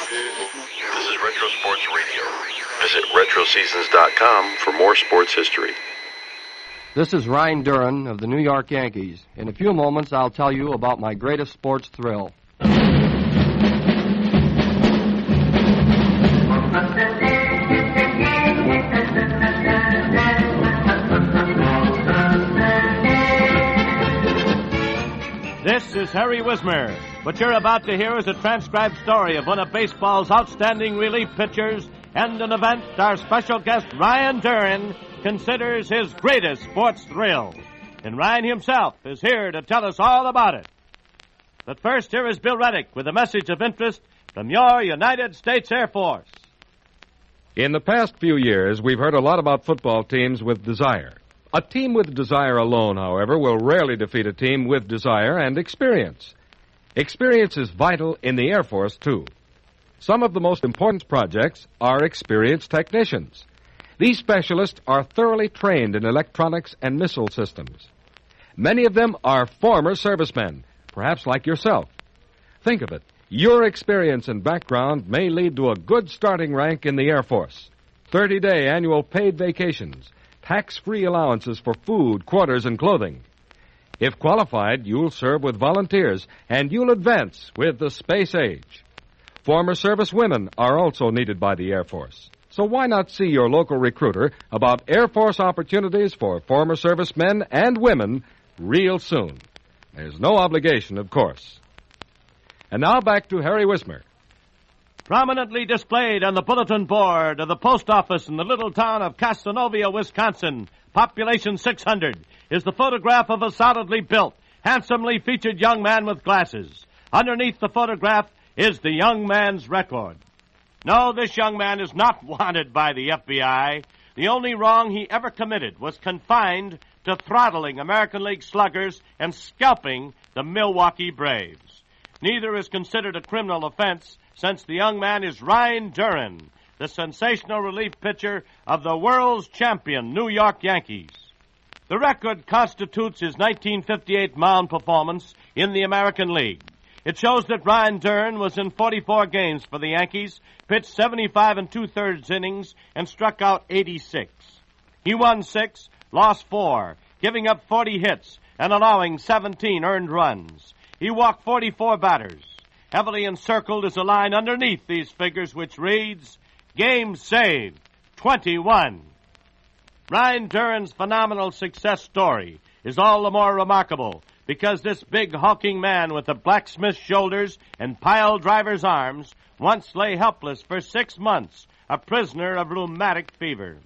This is Retro Sports Radio. Visit RetroSeasons.com for more sports history. This is Ryne Duren of the New York Yankees. In a few moments, I'll tell you about my greatest sports thrill. This is Harry Wismer. What you're about to hear is a transcribed story of one of baseball's outstanding relief pitchers and an event our special guest, Ryne Duren, considers his greatest sports thrill. And Ryne himself is here to tell us all about it. But first, here is Bill Reddick with a message of interest from your United States Air Force. In the past few years, we've heard a lot about football teams with desire. A team with desire alone, however, will rarely defeat a team with desire and experience. Experience is vital in the Air Force, too. Some of the most important projects are experienced technicians. These specialists are thoroughly trained in electronics and missile systems. Many of them are former servicemen, perhaps like yourself. Think of it. Your experience and background may lead to a good starting rank in the Air Force. 30-day annual paid vacations, tax-free allowances for food, quarters, and clothing. If qualified, you'll serve with volunteers, and you'll advance with the space age. Former service women are also needed by the Air Force. So why not see your local recruiter about Air Force opportunities for former servicemen and women real soon? There's no obligation, of course. And now back to Harry Wismer. Prominently displayed on the bulletin board of the post office in the little town of Castanovia, Wisconsin, population 600, is the photograph of a solidly built, handsomely featured young man with glasses. Underneath the photograph is the young man's record. No, this young man is not wanted by the FBI. The only wrong he ever committed was confined to throttling American League sluggers and scalping the Milwaukee Braves. Neither is considered a criminal offense, since the young man is Ryne Duren, the sensational relief pitcher of the world's champion New York Yankees. The record constitutes his 1958 mound performance in the American League. It shows that Ryne Duren was in 44 games for the Yankees, pitched 75 2/3 innings, and struck out 86. He won 6, lost 4, giving up 40 hits and allowing 17 earned runs. He walked 44 batters. Heavily encircled is a line underneath these figures which reads, Game saved, 21. Ryne Duren's phenomenal success story is all the more remarkable because this big hulking man with the blacksmith's shoulders and pile driver's arms once lay helpless for 6 months, a prisoner of rheumatic fever.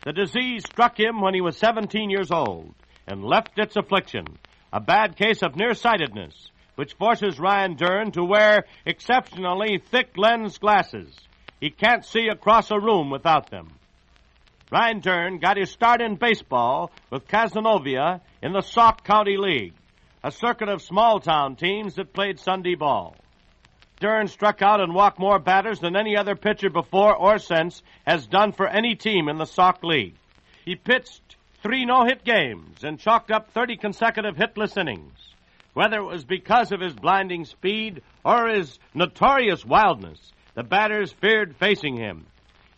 The disease struck him when he was 17 years old and left its affliction, a bad case of nearsightedness, which forces Ryne Duren to wear exceptionally thick lens glasses. He can't see across a room without them. Ryne Duren got his start in baseball with Castanovia in the Sauk County League, a circuit of small-town teams that played Sunday ball. Duren struck out and walked more batters than any other pitcher before or since has done for any team in the Sauk League. He pitched 3 no-hit games and chalked up 30 consecutive hitless innings. Whether it was because of his blinding speed or his notorious wildness, the batters feared facing him.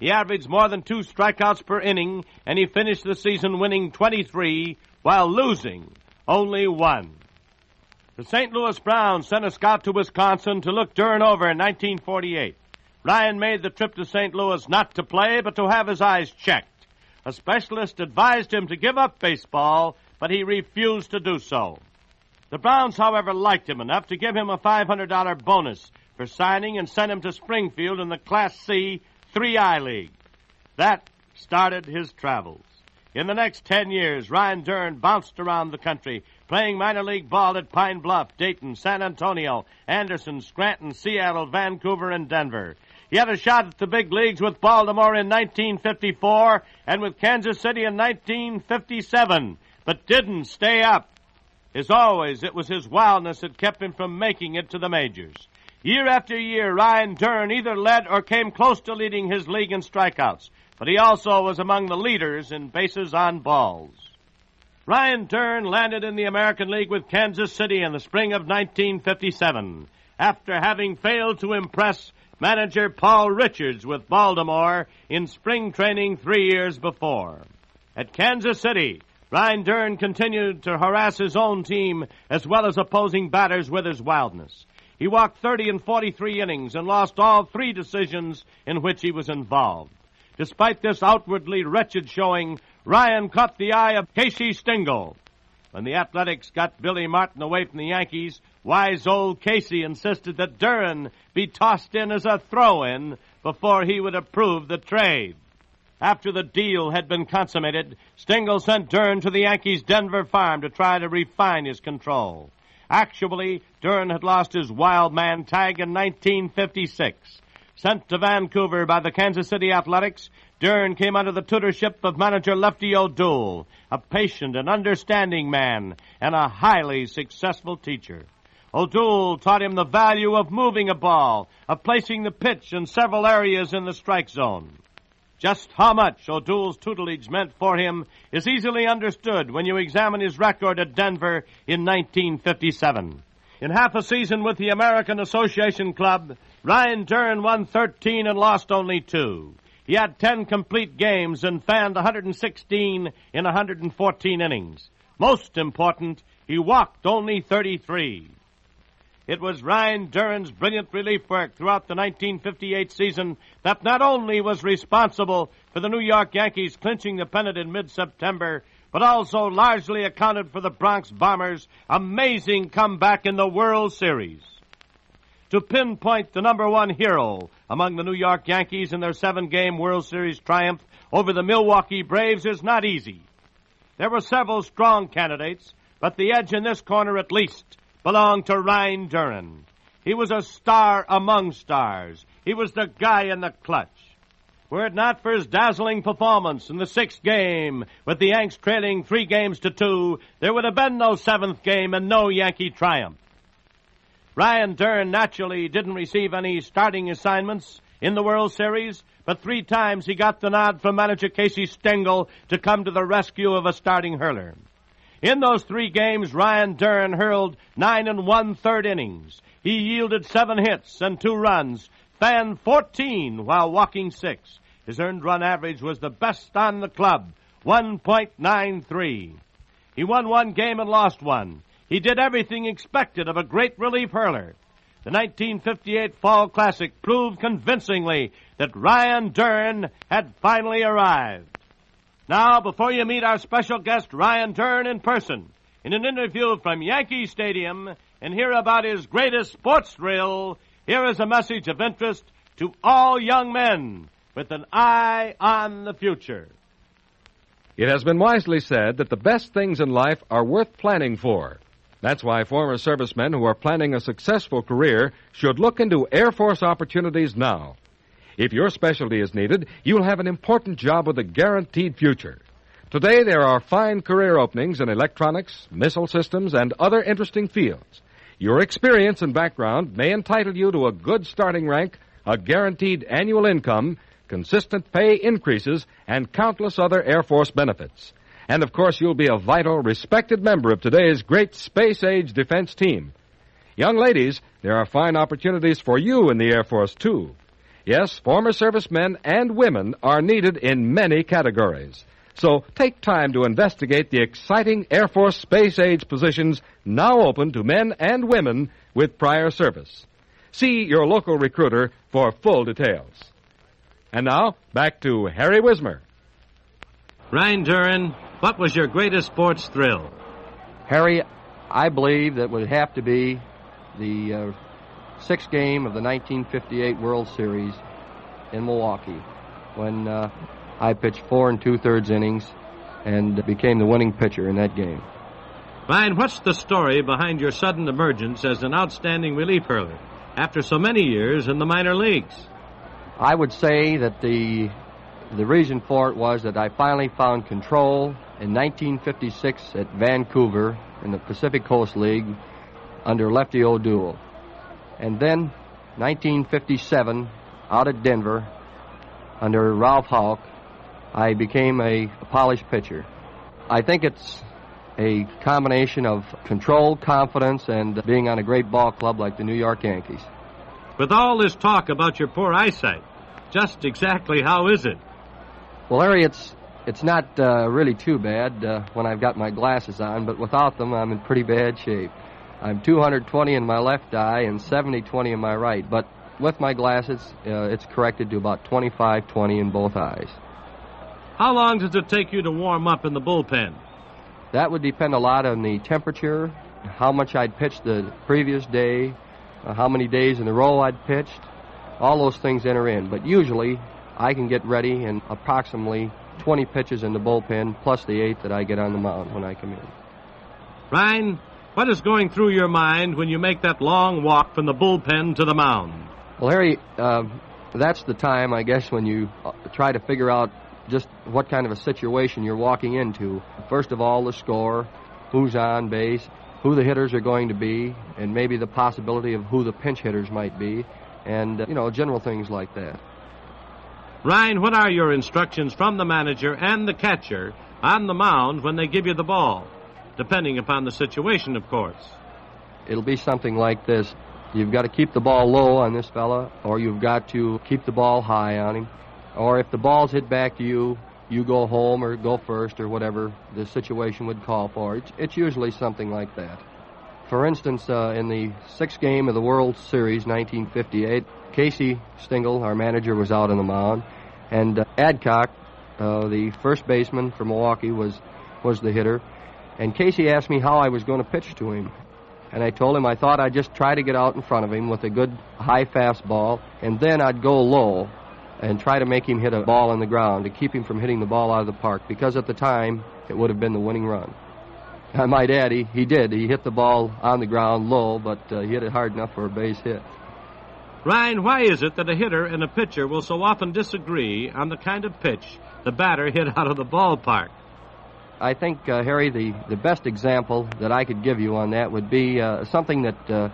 He averaged more than 2 strikeouts per inning, and he finished the season winning 23 while losing only 1. The St. Louis Browns sent a scout to Wisconsin to look Duren over in 1948. Ryne made the trip to St. Louis not to play, but to have his eyes checked. A specialist advised him to give up baseball, but he refused to do so. The Browns, however, liked him enough to give him a $500 bonus for signing and sent him to Springfield in the Class C 3I League. That started his travels. In the next 10 years, Ryne Duren bounced around the country, playing minor league ball at Pine Bluff, Dayton, San Antonio, Anderson, Scranton, Seattle, Vancouver, and Denver. He had a shot at the big leagues with Baltimore in 1954 and with Kansas City in 1957, but didn't stay up. As always, it was his wildness that kept him from making it to the majors. Year after year, Ryne Duren either led or came close to leading his league in strikeouts, but he also was among the leaders in bases on balls. Ryne Duren landed in the American League with Kansas City in the spring of 1957. after having failed to impress manager Paul Richards with Baltimore in spring training 3 years before. At Kansas City, Ryne Duren continued to harass his own team as well as opposing batters with his wildness. He walked 30 and 43 innings and lost all 3 decisions in which he was involved. Despite this outwardly wretched showing, Ryan caught the eye of Casey Stengel. When the Athletics got Billy Martin away from the Yankees, wise old Casey insisted that Duren be tossed in as a throw-in before he would approve the trade. After the deal had been consummated, Stengel sent Duren to the Yankees' Denver farm to try to refine his control. Actually, Duren had lost his wild man tag in 1956. Sent to Vancouver by the Kansas City Athletics, Duren came under the tutorship of manager Lefty O'Doul, a patient and understanding man and a highly successful teacher. O'Doul taught him the value of moving a ball, of placing the pitch in several areas in the strike zone. Just how much O'Doul's tutelage meant for him is easily understood when you examine his record at Denver in 1957. In half a season with the American Association Club, Ryne Duren won 13 and lost only 2. He had 10 complete games and fanned 116 in 114 innings. Most important, he walked only 33. It was Ryne Duren's brilliant relief work throughout the 1958 season that not only was responsible for the New York Yankees clinching the pennant in mid-September, but also largely accounted for the Bronx Bombers' amazing comeback in the World Series. To pinpoint the number one hero among the New York Yankees in their 7-game World Series triumph over the Milwaukee Braves is not easy. There were several strong candidates, but the edge in this corner at least belonged to Ryne Duren. He was a star among stars. He was the guy in the clutch. Were it not for his dazzling performance in the 6th game, with the Yanks trailing 3-2, there would have been no 7th game and no Yankee triumph. Ryne Duren naturally didn't receive any starting assignments in the World Series, but 3 times he got the nod from manager Casey Stengel to come to the rescue of a starting hurler. In those 3 games, Ryne Duren hurled 9 1/3 innings. He yielded 7 hits and 2 runs, fanned 14 while walking 6. His earned run average was the best on the club, 1.93. He won 1 game and lost 1. He did everything expected of a great relief hurler. The 1958 Fall Classic proved convincingly that Ryne Duren had finally arrived. Now, before you meet our special guest, Ryne Duren, in person, in an interview from Yankee Stadium, and hear about his greatest sports thrill, here is a message of interest to all young men with an eye on the future. It has been wisely said that the best things in life are worth planning for. That's why former servicemen who are planning a successful career should look into Air Force opportunities now. If your specialty is needed, you'll have an important job with a guaranteed future. Today, there are fine career openings in electronics, missile systems, and other interesting fields. Your experience and background may entitle you to a good starting rank, a guaranteed annual income, consistent pay increases, and countless other Air Force benefits. And, of course, you'll be a vital, respected member of today's great space-age defense team. Young ladies, there are fine opportunities for you in the Air Force, too. Yes, former servicemen and women are needed in many categories. So take time to investigate the exciting Air Force space-age positions now open to men and women with prior service. See your local recruiter for full details. And now, back to Harry Wismer. Ryne Duren, what was your greatest sports thrill? Harry, I believe that would have to be the 6th game of the 1958 World Series in Milwaukee, when I pitched 4 2/3 innings and became the winning pitcher in that game. Ryne, what's the story behind your sudden emergence as an outstanding relief hurler after so many years in the minor leagues? I would say that the reason for it was that I finally found control in 1956 at Vancouver in the Pacific Coast League under Lefty O'Doul. And then 1957 out at Denver under Ralph Houck, I became a polished pitcher. I think it's a combination of control, confidence, and being on a great ball club like the New York Yankees. With all this talk about your poor eyesight, just exactly how is it? Well, Larry, it's not really too bad when I've got my glasses on, but without them, I'm in pretty bad shape. I'm 220 in my left eye and 70-20 in my right, but with my glasses, it's corrected to about 25-20 in both eyes. How long does it take you to warm up in the bullpen? That would depend a lot on the temperature, how much I'd pitched the previous day, how many days in a row I'd pitched. All those things enter in, but usually I can get ready in approximately 20 pitches in the bullpen, plus the 8 that I get on the mound when I come in. Ryne, what is going through your mind when you make that long walk from the bullpen to the mound? Well, Harry, that's the time, I guess, when you try to figure out just what kind of a situation you're walking into. First of all, the score, who's on base, who the hitters are going to be, and maybe the possibility of who the pinch hitters might be, and, general things like that. Ryne, what are your instructions from the manager and the catcher on the mound when they give you the ball? Depending upon the situation, of course. It'll be something like this. You've got to keep the ball low on this fella, or you've got to keep the ball high on him. Or if the ball's hit back to you, you go home or go first or whatever the situation would call for. It's usually something like that. For instance, in the 6th game of the World Series, 1958, Casey Stengel, our manager, was out on the mound, and Adcock, the first baseman for Milwaukee, was the hitter. And Casey asked me how I was going to pitch to him. And I told him I thought I'd just try to get out in front of him with a good high fastball, and then I'd go low and try to make him hit a ball on the ground to keep him from hitting the ball out of the park, because at the time it would have been the winning run. I might add, he did. He hit the ball on the ground low, but he hit it hard enough for a base hit. Ryne, why is it that a hitter and a pitcher will so often disagree on the kind of pitch the batter hit out of the ballpark? I think, Harry, the best example that I could give you on that would be something that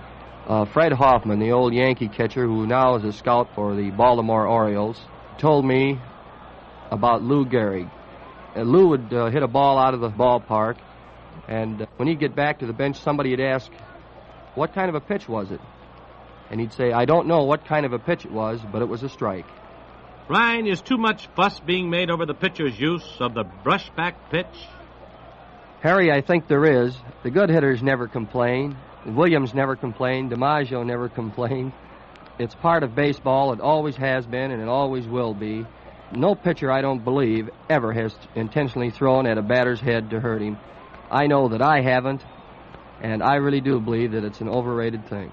Fred Hoffman, the old Yankee catcher who now is a scout for the Baltimore Orioles, told me about Lou Gehrig. Lou would hit a ball out of the ballpark, and when he'd get back to the bench, somebody would ask, what kind of a pitch was it? And he'd say, I don't know what kind of a pitch it was, but it was a strike. Ryne, is too much fuss being made over the pitcher's use of the brushback pitch? Harry, I think there is. The good hitters never complain. Williams never complained. DiMaggio never complained. It's part of baseball. It always has been, and it always will be. No pitcher, I don't believe, ever has intentionally thrown at a batter's head to hurt him. I know that I haven't, and I really do believe that it's an overrated thing.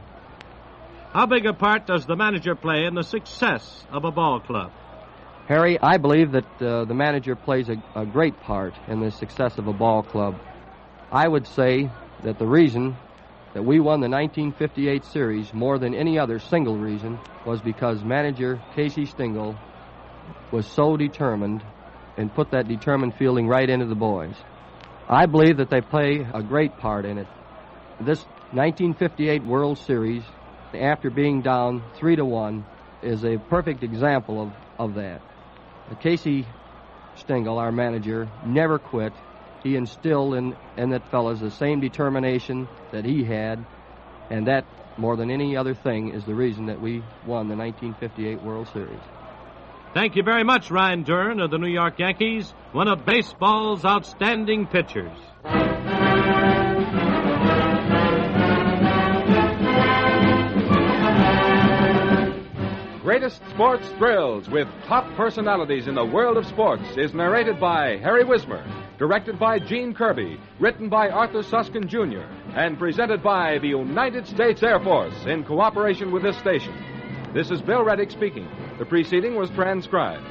How big a part does the manager play in the success of a ball club? Harry, I believe that the manager plays a great part in the success of a ball club. I would say that the reason that we won the 1958 series more than any other single reason was because manager Casey Stengel was so determined and put that determined feeling right into the boys. I believe that they play a great part in it. This 1958 World Series, after being down 3-1, is a perfect example of that. Casey Stengel, our manager, never quit. He instilled in that fellas the same determination that he had, and that, more than any other thing, is the reason that we won the 1958 World Series. Thank you very much, Ryne Duren of the New York Yankees, one of baseball's outstanding pitchers. Greatest Sports Thrills with top personalities in the world of sports is narrated by Harry Wismer, directed by Gene Kirby, written by Arthur Suskin Jr., and presented by the United States Air Force in cooperation with this station. This is Bill Reddick speaking. The preceding was transcribed.